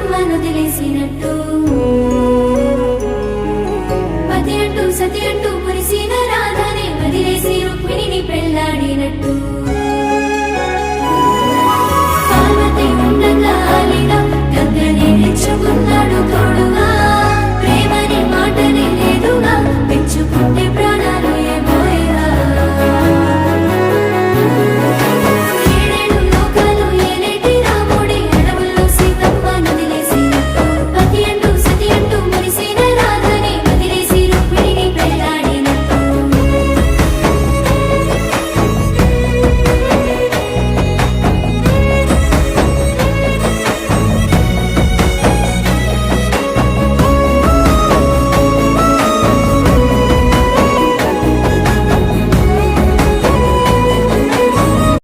సీతమ్మను తెలిసినట్టు పతి అంటూ సతి అంటూ మురిసిన రాధనే వదిలేసి రుక్మిణిని పెళ్లాడినట్టు